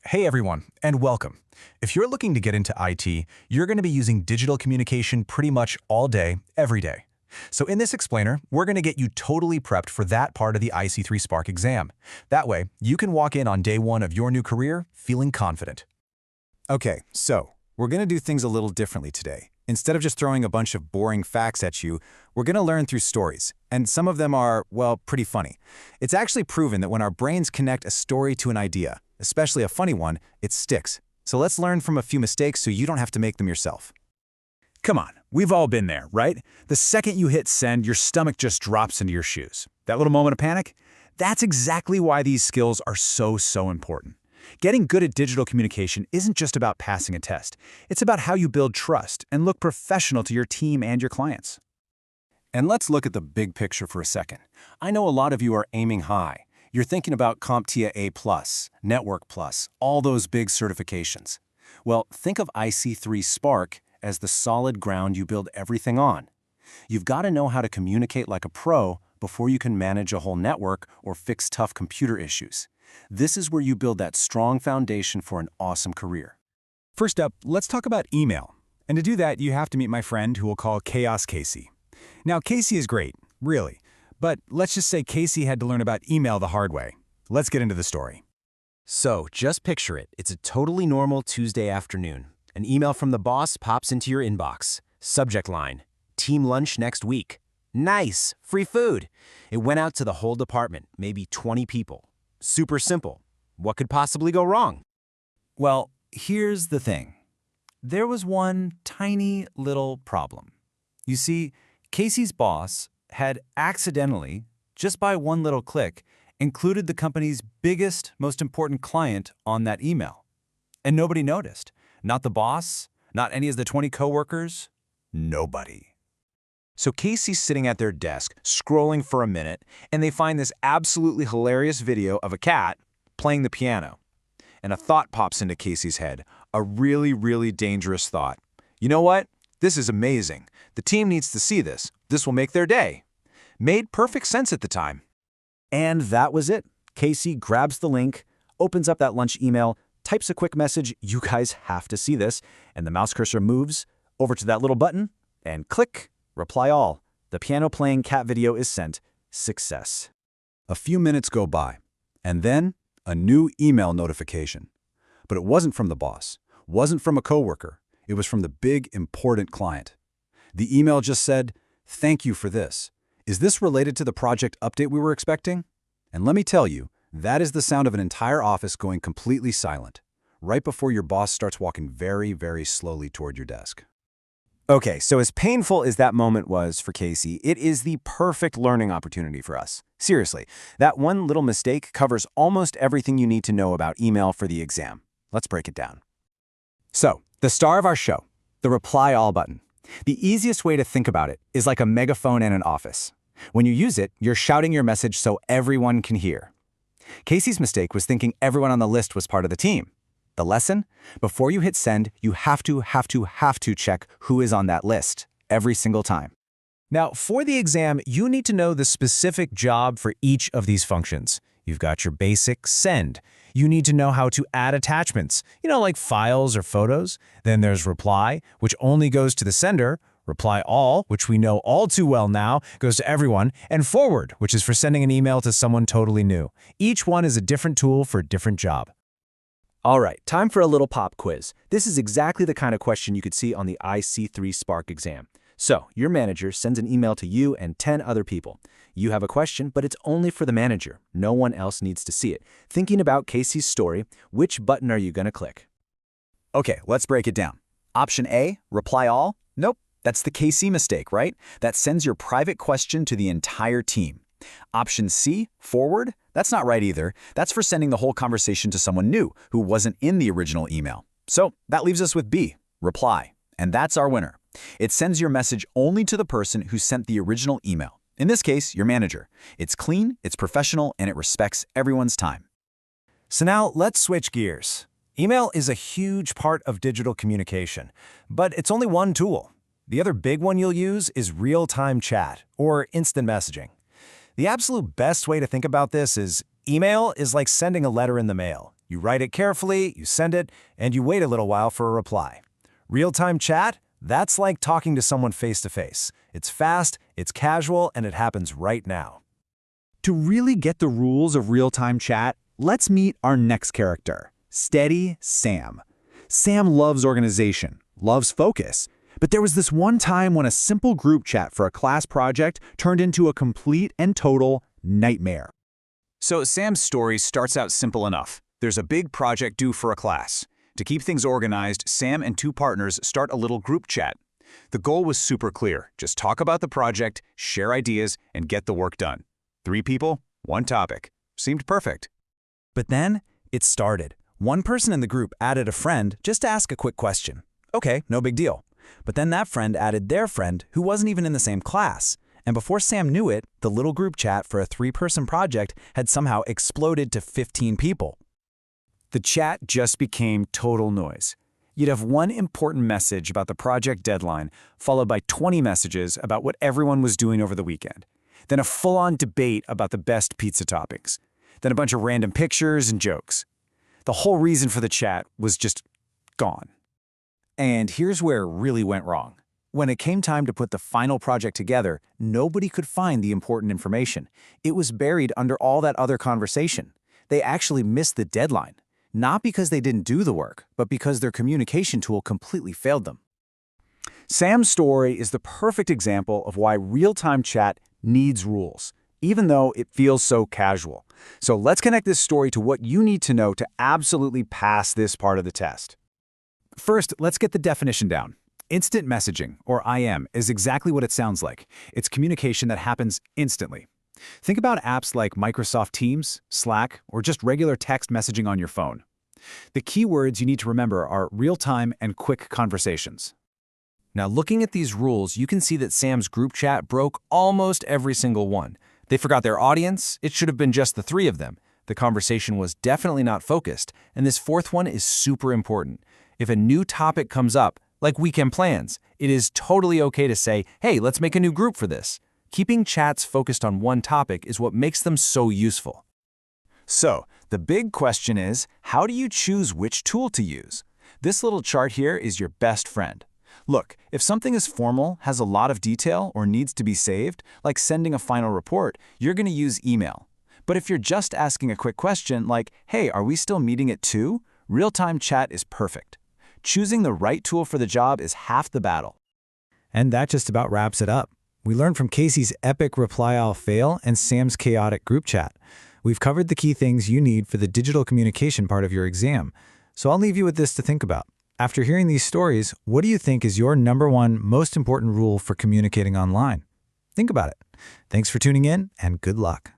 Hey everyone, and welcome. If you're looking to get into IT, you're going to be using digital communication pretty much all day, every day. So in this explainer, we're going to get you totally prepped for that part of the IC3 Spark exam. That way, you can walk in on day one of your new career feeling confident. Okay, so we're going to do things a little differently today. Instead of just throwing a bunch of boring facts at you, we're going to learn through stories, and some of them are, well, pretty funny. It's actually proven that when our brains connect a story to an idea, especially a funny one, it sticks. So let's learn from a few mistakes so you don't have to make them yourself. Come on, we've all been there, right? The second you hit send, your stomach just drops into your shoes. That little moment of panic? That's exactly why these skills are so important. Getting good at digital communication isn't just about passing a test. It's about how you build trust and look professional to your team and your clients. And let's look at the big picture for a second. I know a lot of you are aiming high. You're thinking about CompTIA A+, Network Plus, all those big certifications. Well, think of IC3 Spark as the solid ground you build everything on. You've got to know how to communicate like a pro before you can manage a whole network or fix tough computer issues. This is where you build that strong foundation for an awesome career. First up, let's talk about email. And to do that, you have to meet my friend who we'll call Chaos Casey. Now, Casey is great, really. But let's just say Casey had to learn about email the hard way. Let's get into the story. So, just picture it. It's a totally normal Tuesday afternoon. An email from the boss pops into your inbox. Subject line: team lunch next week. Nice! Free food! It went out to the whole department, maybe 20 people. Super simple. What could possibly go wrong? Well, here's the thing. There was one tiny little problem. You see, Casey's boss had accidentally, just by one little click, included the company's biggest, most important client on that email. And nobody noticed. Not the boss, not any of the 20 coworkers, nobody. So Casey's sitting at their desk, scrolling for a minute, and they find this absolutely hilarious video of a cat playing the piano. And a thought pops into Casey's head, a really dangerous thought. You know what? This is amazing. The team needs to see this. This will make their day. Made perfect sense at the time. And that was it. Casey grabs the link, opens up that lunch email, types a quick message, "You guys have to see this," and the mouse cursor moves over to that little button, and click, reply all. The piano-playing cat video is sent. Success. A few minutes go by, and then a new email notification. But it wasn't from the boss, wasn't from a coworker. It was from the big, important client. The email just said, "Thank you for this. Is this related to the project update we were expecting?" And let me tell you, that is the sound of an entire office going completely silent, right before your boss starts walking very slowly toward your desk. Okay, so as painful as that moment was for Casey, it is the perfect learning opportunity for us. Seriously, that one little mistake covers almost everything you need to know about email for the exam. Let's break it down. So, the star of our show, the reply all button. The easiest way to think about it is like a megaphone in an office. When you use it, you're shouting your message so everyone can hear. Casey's mistake was thinking everyone on the list was part of the team. The lesson? Before you hit send, you have to check who is on that list every single time. Now, for the exam, you need to know the specific job for each of these functions. You've got your basic send. You need to know how to add attachments, like files or photos. Then there's reply, which only goes to the sender. Reply all, which we know all too well now, goes to everyone. And forward, which is for sending an email to someone totally new. Each one is a different tool for a different job. All right, time for a little pop quiz. This is exactly the kind of question you could see on the IC3 Spark exam. So, your manager sends an email to you and 10 other people. You have a question, but it's only for the manager. No one else needs to see it. Thinking about Casey's story, which button are you going to click? Okay, let's break it down. Option A, reply all? Nope, that's the Casey mistake, right? That sends your private question to the entire team. Option C, forward? That's not right either. That's for sending the whole conversation to someone new who wasn't in the original email. So that leaves us with B, reply. And that's our winner. It sends your message only to the person who sent the original email. In this case, your manager. It's clean, it's professional, and it respects everyone's time. So now let's switch gears. Email is a huge part of digital communication, but it's only one tool. The other big one you'll use is real-time chat, or instant messaging. The absolute best way to think about this is email is like sending a letter in the mail. You write it carefully, you send it, and you wait a little while for a reply. Real-time chat? That's like talking to someone face-to-face. It's fast, it's casual, and it happens right now. To really get the rules of real-time chat, let's meet our next character, Steady Sam. Sam loves organization, loves focus, but there was this one time when a simple group chat for a class project turned into a complete and total nightmare. So Sam's story starts out simple enough. There's a big project due for a class. To keep things organized, Sam and two partners start a little group chat. The goal was super clear. Just talk about the project, share ideas, and get the work done. 3 people, 1 topic. Seemed perfect. But then it started. One person in the group added a friend just to ask a quick question. Okay, no big deal. But then that friend added their friend who wasn't even in the same class. And before Sam knew it, the little group chat for a 3-person project had somehow exploded to 15 people. The chat just became total noise. You'd have one important message about the project deadline, followed by 20 messages about what everyone was doing over the weekend. Then a full-on debate about the best pizza toppings. Then a bunch of random pictures and jokes. The whole reason for the chat was just gone. And here's where it really went wrong. When it came time to put the final project together, nobody could find the important information. It was buried under all that other conversation. They actually missed the deadline. Not because they didn't do the work, but because their communication tool completely failed them. Sam's story is the perfect example of why real-time chat needs rules, even though it feels so casual. So let's connect this story to what you need to know to absolutely pass this part of the test. First, let's get the definition down. Instant messaging, or IM, is exactly what it sounds like. It's communication that happens instantly. Think about apps like Microsoft Teams, Slack, or just regular text messaging on your phone. The key words you need to remember are real-time and quick conversations. Now, looking at these rules, you can see that Sam's group chat broke almost every single one. They forgot their audience. It should have been just the 3 of them. The conversation was definitely not focused, and this 4th one is super important. If a new topic comes up, like weekend plans, it is totally okay to say, hey, let's make a new group for this. Keeping chats focused on one topic is what makes them so useful. So, the big question is, how do you choose which tool to use? This little chart here is your best friend. Look, if something is formal, has a lot of detail, or needs to be saved, like sending a final report, you're going to use email. But if you're just asking a quick question like, hey, are we still meeting at 2? Real-time chat is perfect. Choosing the right tool for the job is half the battle. And that just about wraps it up. We learned from Casey's epic reply all fail and Sam's chaotic group chat. We've covered the key things you need for the digital communication part of your exam. So I'll leave you with this to think about. After hearing these stories, what do you think is your #1 most important rule for communicating online? Think about it. Thanks for tuning in, and good luck.